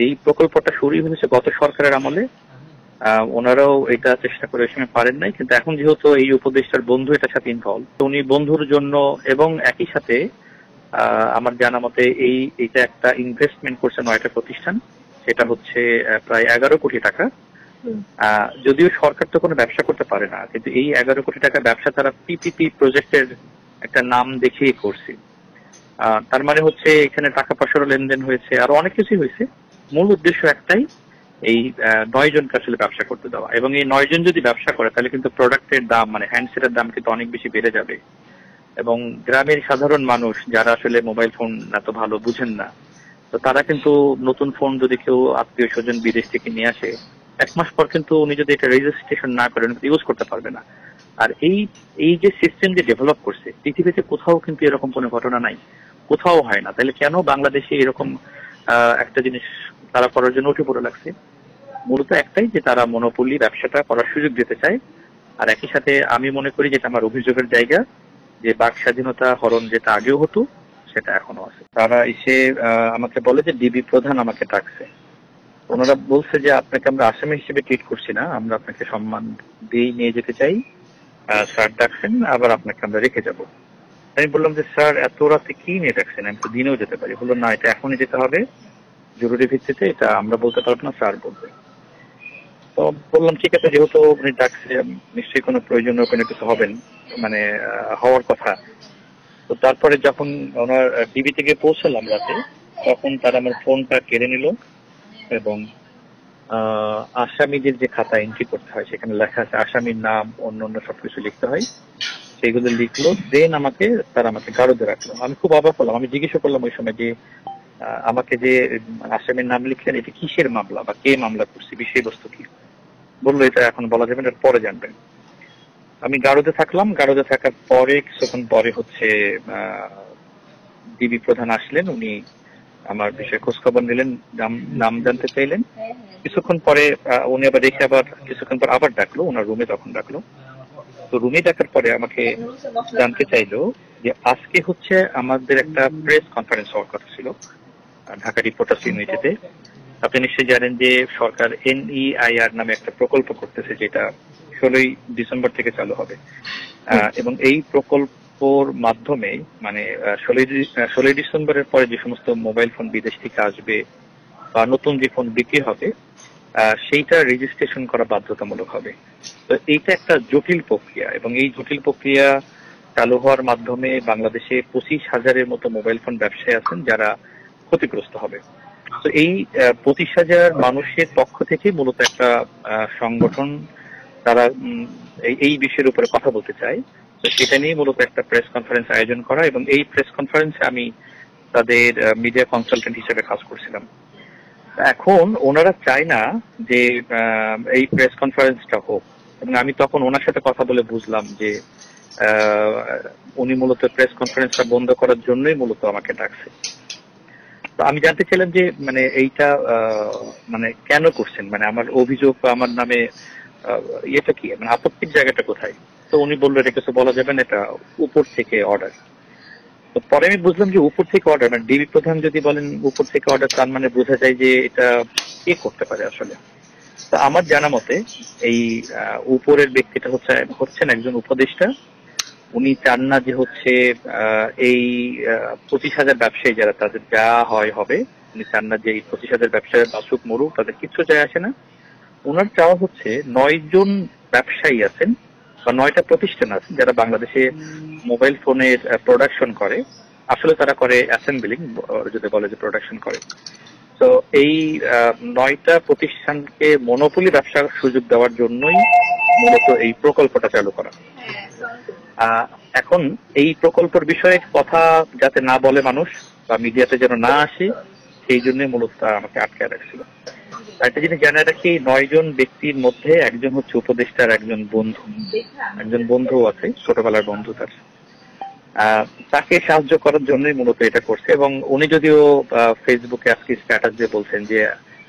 এই প্রকল্পটা শুরু হয়েছে গত সরকারের আমলে। ওনারাও এটা চেষ্টা করে সময় পারেন নাই, কিন্তু এখন যেহেতু এই উপদেষ্টার বন্ধু এটার সাথে ইনভলভ, উনি বন্ধুর জন্য এবং একই সাথে আমার জানা মতে এইটা একটা ইনভেস্টমেন্ট করছে 9টা প্রতিষ্ঠান, সেটা হচ্ছে প্রায় 11 কোটি টাকা। যদিও সরকার তো কোনো ব্যবসা করতে পারে না, কিন্তু এই 11 কোটি টাকা ব্যবসা তারা পিপিপি প্রজেক্টের একটা নাম দেখিয়ে করছে। তার মানে হচ্ছে এখানে টাকা পয়সারও লেনদেন হয়েছে, আরো অনেক কিছুই হয়েছে। মূল উদ্দেশ্য একটাই, এই 9 জনকে আসলে ব্যবসা করতে দেওয়া। এবং এই 9 জন যদি ব্যবসা করে তাহলে কিন্তু প্রোডাক্টের দাম, মানে হ্যান্ডসেটের দাম কিন্তু অনেক বেশি বেড়ে যাবে। এবং গ্রামের সাধারণ মানুষ যারা আসলে মোবাইল ফোন এত ভালো বুঝেন না, তো তারা কিন্তু নতুন ফোন যদি কেউ আত্মীয় স্বজন বিদেশ থেকে নিয়ে আসে, 1 মাস পর কিন্তু উনি যদি এটা রেজিস্ট্রেশন না করেন ইউজ করতে পারবে না। আর এই যে সিস্টেম যে ডেভেলপ করছে, পৃথিবীতে কোথাও কিন্তু এরকম কোনো ঘটনা নাই, কোথাও হয় না। তাহলে কেন বাংলাদেশে এরকম একটা জিনিস তারা করার জন্য উঠে পড়ে লাগছে? মূলত একটাই, যে তারা মনোপলি ব্যবসাটা করার সুযোগ দিতে চায়। আর একই সাথে আমি মনে করি যেটা আমার অভিযোগের জায়গা, যে বাক স্বাধীনতা হরণ যেটা আগেও হতো সেটা এখনো আছে। তারা এসে আমাকে বলে যে ডিবি প্রধান আমাকে ডাকছে। ওনারা বলছে যে আপনাকে আমরা আসামি হিসেবে ট্রিট করছি না, আমরা আপনাকে সম্মান দিয়ে নিয়ে যেতে চাই, স্যার ডাকছেন, আবার আপনাকে আমরা রেখে যাব। আমি বললাম যে স্যার এত রাতে কি নিয়ে ডাকছেন, আমি তো দিনেও যেতে পারি। বললো না, এটা এখনই যেতে হবে জরুরি ভিত্তিতে, এটা আমরা বলতে পারবো না, স্যার বলবে। তো বললাম ঠিক আছে, যেহেতু উনি ডাকছে নিশ্চয়ই কোনো প্রয়োজনীয় কোনো কিছু হবেন, মানে হওয়ার কথা। তো তারপরে যখন ওনার ডিবি থেকে পৌঁছালাম রাতে, তখন তারা আমার ফোনটা কেড়ে নিল এবং আসামিদের যে খাতা এন্ট্রি করতে হয় সেখানে লেখা আছে আসামির নাম, অন্য সবকিছু লিখতে হয়, সেগুলো লিখলো। দেন তারা আমাকে গারদে রাখলো। আমি খুব অবাক হলাম। আমি জিজ্ঞাসা করলাম ওই সময় যে আমাকে যে আসামির নাম লিখলেন, এটা কিসের মামলা বা কে মামলা করছে, বিষয়বস্তু কি? বললো এটা এখন বলা যাবে না, পরে জানবেন। আমি গারদে থাকলাম। গারদে থাকার পরে কিছুক্ষণ পরে হচ্ছে ডিবি প্রধান আসলেন। উনি আমার বিষয়ে খোঁজ খবর নিলেন, নাম জানতে চাইলেন। কিছুক্ষণ পরে উনি আবার রেখে আবার কিছুক্ষণ পর আবার ডাকলো, ওনার রুমে তখন ডাকলো। তো রুমে ডাকার পরে আমাকে জানতে চাইলো যে আজকে হচ্ছে আমাদের একটা প্রেস কনফারেন্স হওয়ার কথা ছিল ঢাকা রিপোর্টার্স ইউনিটিতে। আপনি নিশ্চয়ই জানেন যে সরকার NEIR নামে একটা প্রকল্প করতেছে, যেটা 16ই ডিসেম্বর থেকে চালু হবে। এবং এই প্রকল্পর মাধ্যমে মানে 16ই ডিসেম্বরের পরে যে সমস্ত মোবাইল ফোন বিদেশ থেকে আসবে বা নতুন যে ফোন বিক্রি হবে, সেইটা রেজিস্ট্রেশন করা বাধ্যতামূলক হবে। তো এইটা একটা জটিল প্রক্রিয়া, এবং এই জটিল প্রক্রিয়া চালু হওয়ার মাধ্যমে বাংলাদেশে 25,000-এর মতো মোবাইল ফোন ব্যবসায়ী আছেন যারা ক্ষতিগ্রস্ত হবে। তো এই 25,000 মানুষের পক্ষ থেকে মূলত একটা সংগঠন, তারা এই বিষয়ের উপরে কথা বলতে চায়। তো সেটা নিয়ে মূলত একটা প্রেস কনফারেন্স আয়োজন করা, এবং এই প্রেস কনফারেন্সে আমি তাদের মিডিয়া কনসালটেন্ট হিসেবে কাজ করছিলাম। এখন ওনারা চায় না যে এই প্রেস কনফারেন্সটা হোক, এবং আমি তখন ওনার সাথে কথা বলে বুঝলাম যে উনি মূলত প্রেস কনফারেন্সটা বন্ধ করার জন্যই মূলত আমাকে ডাকছে। তো আমি জানতে চাইলাম যে মানে এইটা মানে কেন করছেন, মানে আমার অভিযোগ বা আমার নামে ইয়েটা কি, মানে আপত্তির জায়গাটা কোথায়? তো উনি বললো এটা কিছু বলা যাবে না, এটা উপর থেকে অর্ডার। তো পরে আমি বুঝলাম যে উপর থেকে অর্ডার, মানে ডিবি প্রধান যদি বলেন উপর থেকে অর্ডার, তার মানে বোঝা যায় যে এটা কে করতে পারে আসলে। তো আমার জানা মতে এই উপরের ব্যক্তিটা হচ্ছেন একজন উপদেষ্টা। উনি চান না যে হচ্ছে এই 25,000 ব্যবসায়ী যারা, তাদের যা হয় হবে। উনি চান না যে এই 25,000 ব্যবসায়ী বাসুক মরুক, তাদের কিছু যায় আসে না। ওনার চাওয়া হচ্ছে 9 জন ব্যবসায়ী আছেন বা 9টা প্রতিষ্ঠান আছেন যারা বাংলাদেশে মোবাইল ফোনের প্রোডাকশন করে। আসলে তারা করে অ্যাসেম্বলিং, যদি বলে যে প্রোডাকশন করে। তো এই 9টা প্রতিষ্ঠানকে মনোপলি ব্যবসার সুযোগ দেওয়ার জন্যই মূলত এই প্রকল্পটা চালু করা। এখন এই প্রকল্পের বিষয়ে কথা যাতে না বলে মানুষ বা মিডিয়াতে যেন না আসে, সেই জন্য মূলত আমাকে আটকে রাখছিল। একটা জিনিস জানায় রাখি, 9 জন ব্যক্তির মধ্যে একজন হচ্ছে উপদেষ্টার একজন বন্ধু আছে, ছোটবেলার বন্ধু তার। তাকে সাহায্য করার জন্যই মূলত এটা করছে। এবং উনি যদিও ফেসবুকে আজকে স্ট্যাটাস দিয়ে বলছেন যে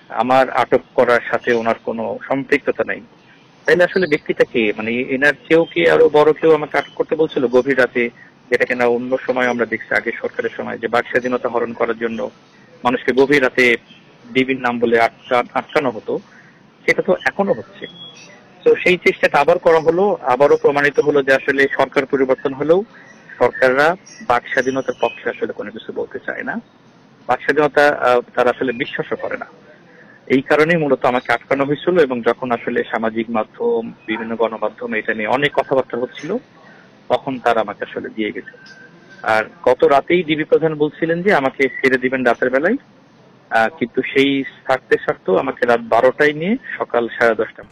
আমার আটক করার সাথে ওনার কোনো সম্পৃক্ততা নাই, তাইলে আসলে ব্যক্তিটা কে? মানে এনার কেউ কি আরো বড় কেউ আমাকে আটক করতে বলছিল গভীর রাতে, যেটা কিনা অন্য সময় আমরা দেখছি আগে সরকারের সময় যে বাক স্বাধীনতা হরণ করার জন্য মানুষকে গভীর রাতে ডিবির নাম বলে আটকানো হতো, সেটা তো এখনো হচ্ছে। তো সেই চেষ্টাটা আবার করা হলো, আবারও প্রমাণিত হলো যে আসলে সরকার পরিবর্তন হলেও সরকাররা বাক স্বাধীনতার পক্ষে আসলে কোনো কিছু বলতে চায় না, বাক স্বাধীনতা তারা আসলে বিশ্বাসও করে না। এই কারণেই মূলত আমাকে আটকানো হয়েছিল, এবং যখন আসলে সামাজিক মাধ্যম, বিভিন্ন গণমাধ্যমে এটা নিয়ে অনেক কথাবার্তা হচ্ছিল, তখন তারা আমাকে আসলে দিয়ে গেছে। আর গত রাতেই ডিবি প্রধান বলছিলেন যে আমাকে ছেড়ে দিবেন রাতের বেলায়, কিন্তু সেই থাকতে থাকতেও আমাকে রাত 12টায় নিয়ে সকাল 10:30